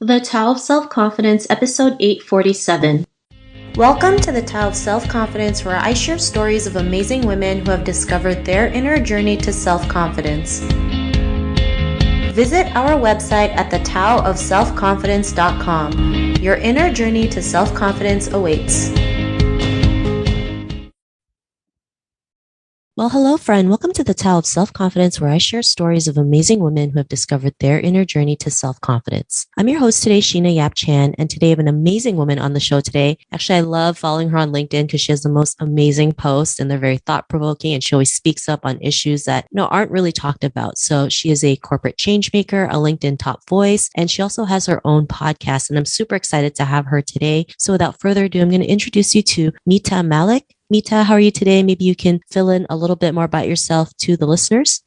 The Tao of Self-Confidence, episode 847. Welcome to the Tao of Self-Confidence, where I share stories of amazing women who have discovered their inner journey to self-confidence. Visit our website at thetaoofselfconfidence.com. Your inner journey to self-confidence awaits. Well, hello, friend. Welcome to the Tao of Self-Confidence, where I share stories of amazing women who have discovered their inner journey to self-confidence. I'm your host today, Sheena Yap Chan, and today I have an amazing woman on the show today. Actually, I love following her on LinkedIn because she has the most amazing posts, and they're very thought-provoking, and she always speaks up on issues that aren't really talked about. So she is a corporate change maker, a LinkedIn top voice, and she also has her own podcast, and I'm super excited to have her today. So without further ado, I'm going to introduce you to Mita Mallick. Mita, how are you today? Maybe you can fill in a little bit more about yourself to the listeners.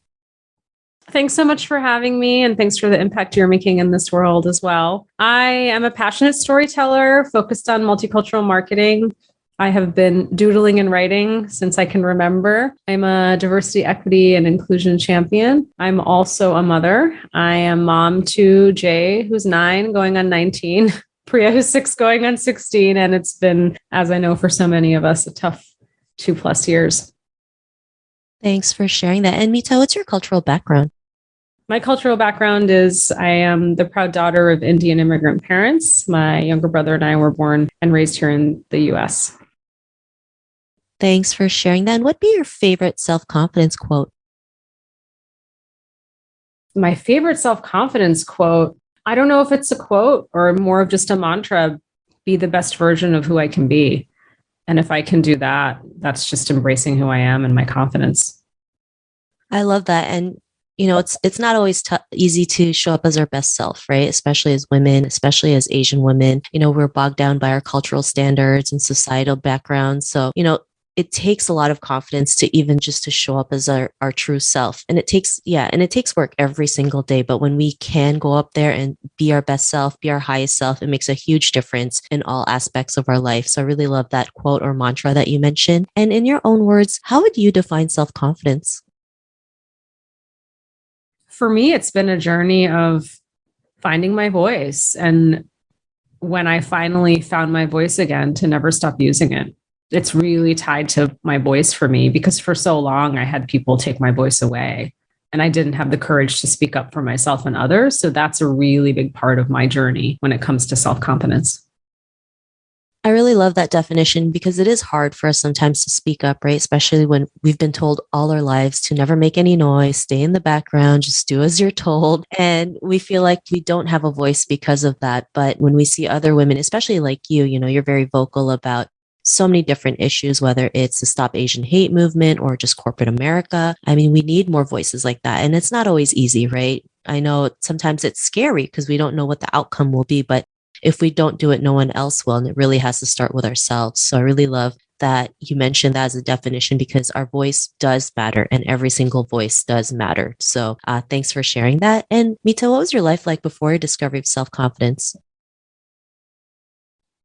Thanks so much for having me, and thanks for the impact you're making in this world as well. I am a passionate storyteller focused on multicultural marketing. I have been doodling and writing since I can remember. I'm a diversity, equity, and inclusion champion. I'm also a mother. I am mom to Jay, who's 9, going on 19. Priya, who's 6, going on 16. And it's been, as I know for so many of us, a tough 2+ years. Thanks for sharing that. And Mita, what's your cultural background? My cultural background is I am the proud daughter of Indian immigrant parents. My younger brother and I were born and raised here in the US. Thanks for sharing that. And what'd be your favorite self-confidence quote? My favorite self-confidence quote, I don't know if it's a quote or more of just a mantra: be the best version of who I can be. And if I can do that, that's just embracing who I am and my confidence. I love that. And, it's not always easy to show up as our best self, right? Especially as women, especially as Asian women. We're bogged down by our cultural standards and societal backgrounds. So, it takes a lot of confidence to even just to show up as our true self. And it takes work every single day. But when we can go up there and be our best self, be our highest self, it makes a huge difference in all aspects of our life. So I really love that quote or mantra that you mentioned. And in your own words, how would you define self-confidence? For me, it's been a journey of finding my voice. And when I finally found my voice again, to never stop using it. It's really tied to my voice for me, because for so long I had people take my voice away and I didn't have the courage to speak up for myself and others. So that's a really big part of my journey when it comes to self-confidence. I really love that definition because it is hard for us sometimes to speak up, right? Especially when we've been told all our lives to never make any noise, stay in the background, just do as you're told. And we feel like we don't have a voice because of that. But when we see other women, especially like you're very vocal about so many different issues, whether it's the Stop Asian Hate movement or just corporate America. I mean, we need more voices like that. And it's not always easy, right? I know sometimes it's scary because we don't know what the outcome will be, but if we don't do it, no one else will. And it really has to start with ourselves. So I really love that you mentioned that as a definition, because our voice does matter and every single voice does matter. So thanks for sharing that. And Mita, what was your life like before your discovery of self-confidence?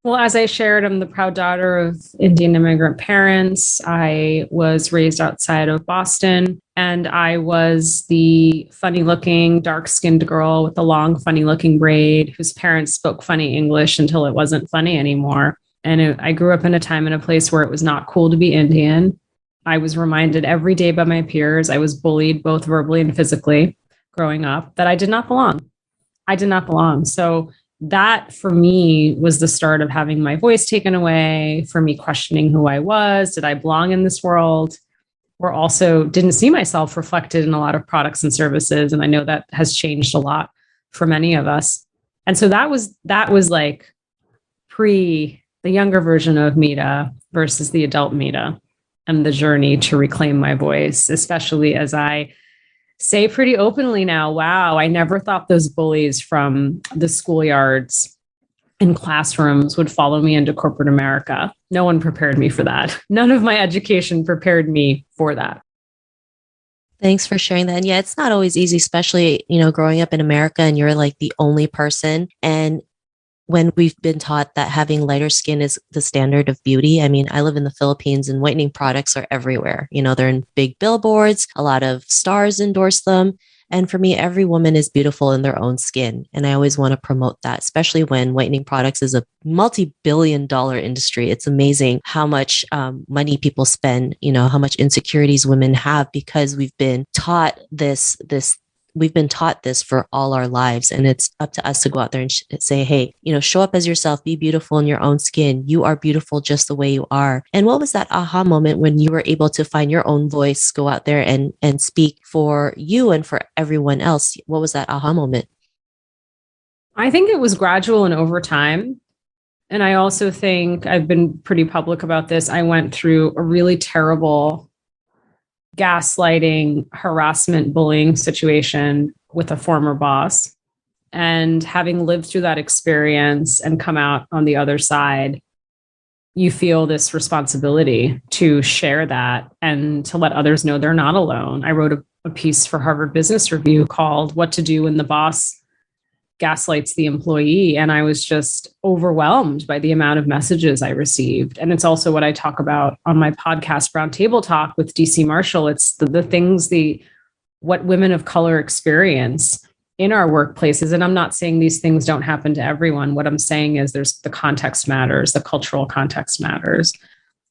Well, as I shared, I'm the proud daughter of Indian immigrant parents. I was raised outside of Boston, and I was the funny-looking, dark-skinned girl with the long, funny-looking braid whose parents spoke funny English until it wasn't funny anymore. And I grew up in a time and a place where it was not cool to be Indian. I was reminded every day by my peers, I was bullied both verbally and physically growing up, that I did not belong. I did not belong. So that for me was the start of having my voice taken away, for me questioning who I was. Did I belong in this world? Or also didn't see myself reflected in a lot of products and services. And I know that has changed a lot for many of us. And so that was like the younger version of Mita versus the adult Mita, and the journey to reclaim my voice, especially as I say pretty openly now, wow, I never thought those bullies from the schoolyards and classrooms would follow me into corporate America. No one prepared me for that. None of my education prepared me for that. Thanks for sharing that. And yeah, it's not always easy, especially, growing up in America and you're like the only person. And when we've been taught that having lighter skin is the standard of beauty. I mean, I live in the Philippines and whitening products are everywhere. They're in big billboards, a lot of stars endorse them. And for me, every woman is beautiful in their own skin. And I always want to promote that, especially when whitening products is a multi-billion-dollar industry. It's amazing how much money people spend, how much insecurities women have because we've been taught this for all our lives. And it's up to us to go out there and say, hey, show up as yourself, be beautiful in your own skin. You are beautiful just the way you are. And what was that aha moment when you were able to find your own voice, go out there and speak for you and for everyone else? What was that aha moment? I think it was gradual and over time. And I also think I've been pretty public about this. I went through a really terrible gaslighting, harassment, bullying situation with a former boss. And having lived through that experience and come out on the other side, you feel this responsibility to share that and to let others know they're not alone. I wrote a piece for Harvard Business Review called What to Do When the Boss Gaslights the Employee. And I was just overwhelmed by the amount of messages I received. And it's also what I talk about on my podcast, Roundtable Talk with DC Marshall. It's the things, what women of color experience in our workplaces. And I'm not saying these things don't happen to everyone. What I'm saying is there's the context matters, the cultural context matters.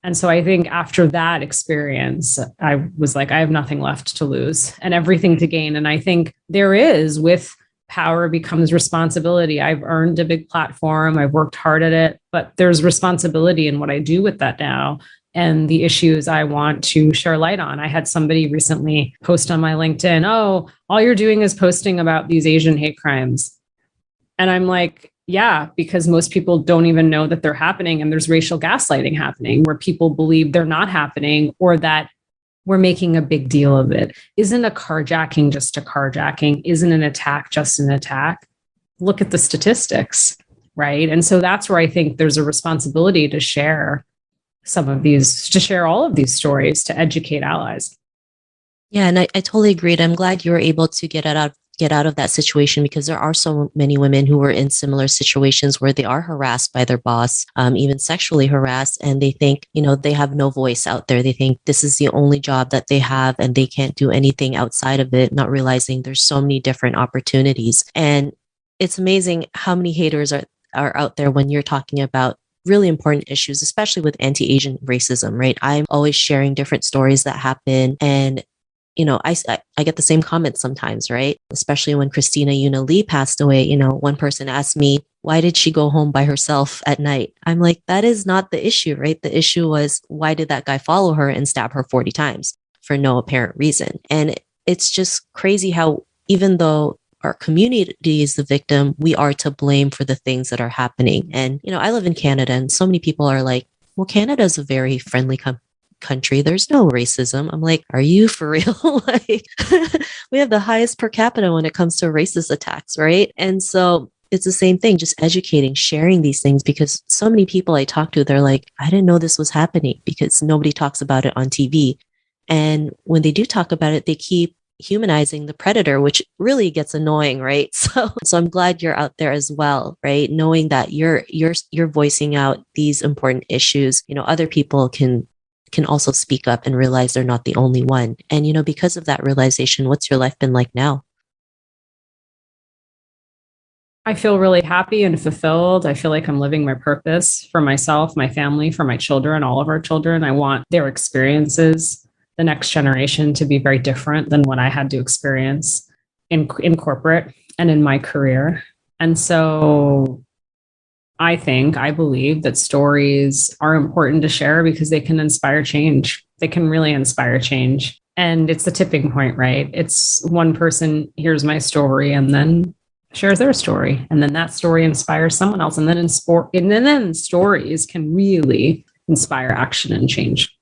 And so I think after that experience, I was like, I have nothing left to lose and everything to gain. And I think there is, with power becomes responsibility. I've earned a big platform. I've worked hard at it, but there's responsibility in what I do with that now and the issues I want to share light on. I had somebody recently post on my LinkedIn, oh, all you're doing is posting about these Asian hate crimes. And I'm like, yeah, because most people don't even know that they're happening. And there's racial gaslighting happening where people believe they're not happening or that we're making a big deal of it. Isn't a carjacking just a carjacking? Isn't an attack just an attack? Look at the statistics, right? And so that's where I think there's a responsibility to share to share all of these stories, to educate allies. Yeah, and I totally agreed. I'm glad you were able to get out of that situation because there are so many women who are in similar situations where they are harassed by their boss, even sexually harassed, and they think, they have no voice out there. They think this is the only job that they have and they can't do anything outside of it, not realizing there's so many different opportunities. And it's amazing how many haters are out there when you're talking about really important issues, especially with anti-Asian racism, right? I'm always sharing different stories that happen. And I get the same comments sometimes, right? Especially when Christina Yuna Lee passed away, one person asked me, why did she go home by herself at night? I'm like, that is not the issue, right? The issue was, why did that guy follow her and stab her 40 times for no apparent reason? And it's just crazy how, even though our community is the victim, we are to blame for the things that are happening. And, I live in Canada and so many people are like, well, Canada is a very friendly country. There's no racism. I'm like, are you for real? Like, we have the highest per capita when it comes to racist attacks, right? And so it's the same thing, just educating, sharing these things, because so many people I talk to, they're like, I didn't know this was happening because nobody talks about it on TV. And when they do talk about it, they keep humanizing the predator, which really gets annoying, right? So I'm glad you're out there as well, right? Knowing that you're voicing out these important issues. Other people can also speak up and realize they're not the only one. And because of that realization, what's your life been like now? I feel really happy and fulfilled. I feel like I'm living my purpose for myself, my family, for my children, all of our children. I want their experiences, the next generation, to be very different than what I had to experience in corporate and in my career. And so I believe that stories are important to share because they can inspire change. They can really inspire change. And it's the tipping point, right? It's one person hears my story and then shares their story. And then that story inspires someone else. And then stories can really inspire action and change.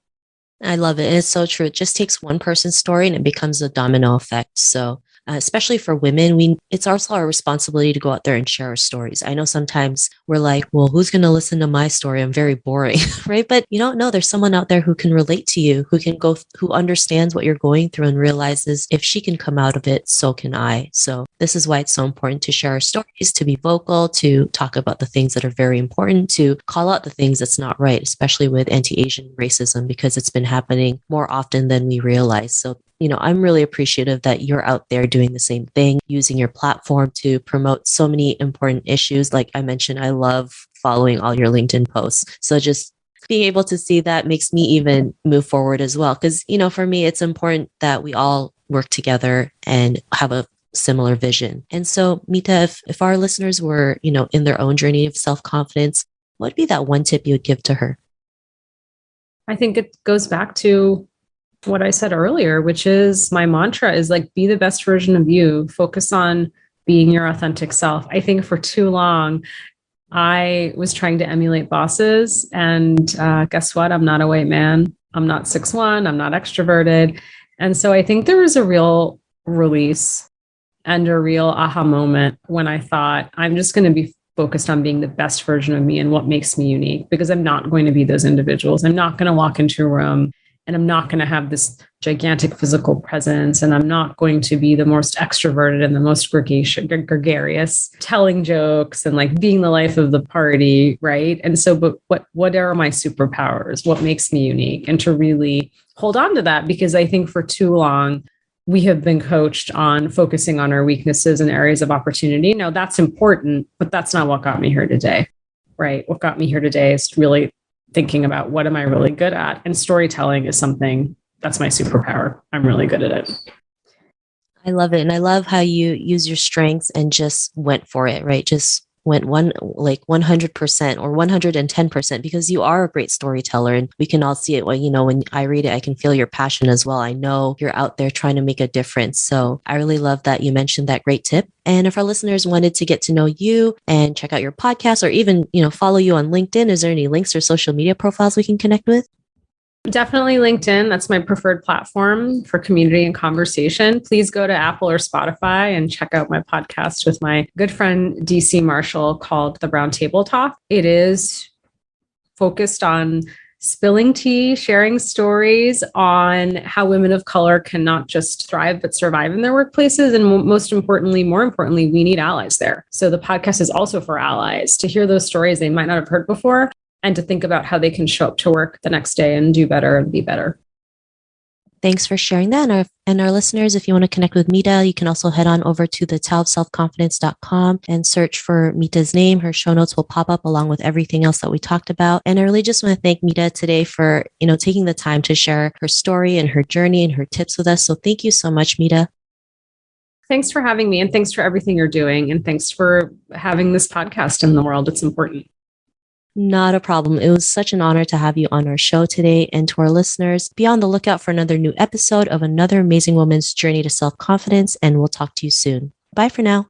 I love it. And it's so true. It just takes one person's story and it becomes a domino effect. So especially for women, it's also our responsibility to go out there and share our stories. I know sometimes we're like, well, who's going to listen to my story? I'm very boring, right? But you don't know, there's someone out there who can relate to you, who understands what you're going through and realizes if she can come out of it, so can I. So this is why it's so important to share our stories, to be vocal, to talk about the things that are very important, to call out the things that's not right, especially with anti-Asian racism, because it's been happening more often than we realize. So I'm really appreciative that you're out there doing the same thing, using your platform to promote so many important issues. Like I mentioned, I love following all your LinkedIn posts. So just being able to see that makes me even move forward as well. Because, for me, it's important that we all work together and have a similar vision. And so, Mita, if our listeners were, in their own journey of self-confidence, what would be that one tip you would give to her? I think it goes back to what I said earlier, which is my mantra is like, be the best version of you, focus on being your authentic self. I think for too long, I was trying to emulate bosses. And guess what? I'm not a white man. I'm not 6'1". I'm not extroverted. And so I think there was a real release and a real aha moment when I thought, I'm just going to be focused on being the best version of me and what makes me unique, because I'm not going to be those individuals. I'm not going to walk into a room and I'm not going to have this gigantic physical presence. And I'm not going to be the most extroverted and the most gregarious, telling jokes and like being the life of the party. Right. And so, but what are my superpowers? What makes me unique? And to really hold on to that, because I think for too long, we have been coached on focusing on our weaknesses and areas of opportunity. Now that's important, but that's not what got me here today. Right. What got me here today is really thinking about what am I really good at? And storytelling is something that's my superpower. I'm really good at it. I love it. And I love how you use your strengths and just went for it, right? Just went 100% or 110%, because you are a great storyteller and we can all see it when I read it, I can feel your passion as well. I know you're out there trying to make a difference. So I really love that you mentioned that great tip. And if our listeners wanted to get to know you and check out your podcast or even, follow you on LinkedIn, is there any links or social media profiles we can connect with? Definitely LinkedIn. That's my preferred platform for community and conversation. Please go to Apple or Spotify and check out my podcast with my good friend, DC Marshall, called The Brown Table Talk. It is focused on spilling tea, sharing stories on how women of color can not just thrive, but survive in their workplaces. And more importantly, we need allies there. So the podcast is also for allies to hear those stories they might not have heard before, and to think about how they can show up to work the next day and do better and be better. Thanks for sharing that. And our listeners, if you want to connect with Mita, you can also head on over to the taoofselfconfidence.com and search for Mita's name. Her show notes will pop up along with everything else that we talked about. And I really just want to thank Mita today for, taking the time to share her story and her journey and her tips with us. So thank you so much, Mita. Thanks for having me, and thanks for everything you're doing. And thanks for having this podcast in the world. It's important. Not a problem. It was such an honor to have you on our show today. And to our listeners, be on the lookout for another new episode of another amazing woman's journey to self-confidence. And we'll talk to you soon. Bye for now.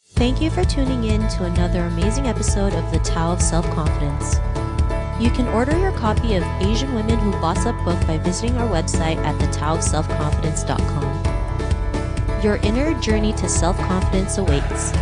Thank you for tuning in to another amazing episode of The Tao of Self-Confidence. You can order your copy of Asian Women Who Boss Up book by visiting our website at thetaoofselfconfidence.com. Your inner journey to self-confidence awaits.